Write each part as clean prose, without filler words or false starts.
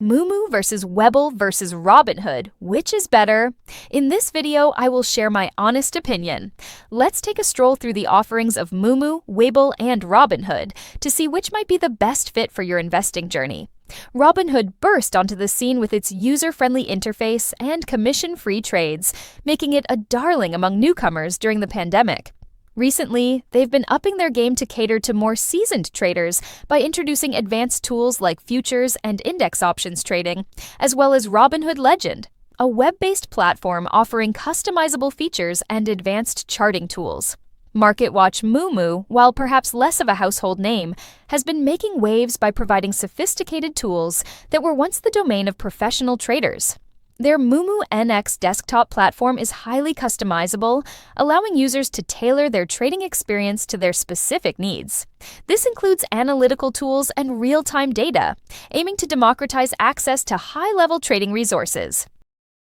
Moomoo versus Webull versus Robinhood, which is better? In this video, I will share my honest opinion. Let's take a stroll through the offerings of Moomoo, Webull, and Robinhood to see which might be the best fit for your investing journey. Robinhood burst onto the scene with its user-friendly interface and commission-free trades, making it a darling among newcomers during the pandemic. Recently, they've been upping their game to cater to more seasoned traders by introducing advanced tools like futures and index options trading, as well as Robinhood Legend, a web-based platform offering customizable features and advanced charting tools. MarketWatch Moomoo, while perhaps less of a household name, has been making waves by providing sophisticated tools that were once the domain of professional traders. Their Moomoo NX desktop platform is highly customizable, allowing users to tailor their trading experience to their specific needs. This includes analytical tools and real-time data, aiming to democratize access to high-level trading resources.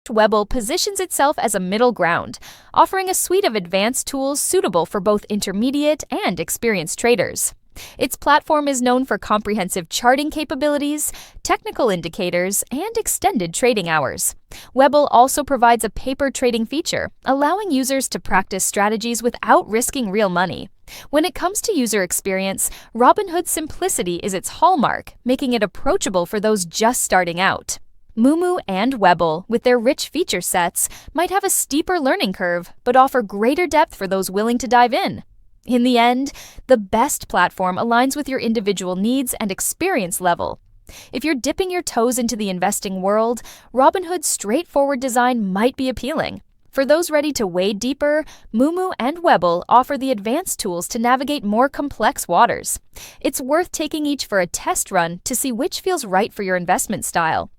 Webull positions itself as a middle ground, offering a suite of advanced tools suitable for both intermediate and experienced traders. Its platform is known for comprehensive charting capabilities, technical indicators, and extended trading hours. Webull also provides a paper trading feature, allowing users to practice strategies without risking real money. When it comes to user experience, Robinhood's simplicity is its hallmark, making it approachable for those just starting out. Moomoo and Webull, with their rich feature sets, might have a steeper learning curve, but offer greater depth for those willing to dive in. In the end, the best platform aligns with your individual needs and experience level. If you're dipping your toes into the investing world, Robinhood's straightforward design might be appealing. For those ready to wade deeper, Moomoo and Webull offer the advanced tools to navigate more complex waters. It's worth taking each for a test run to see which feels right for your investment style.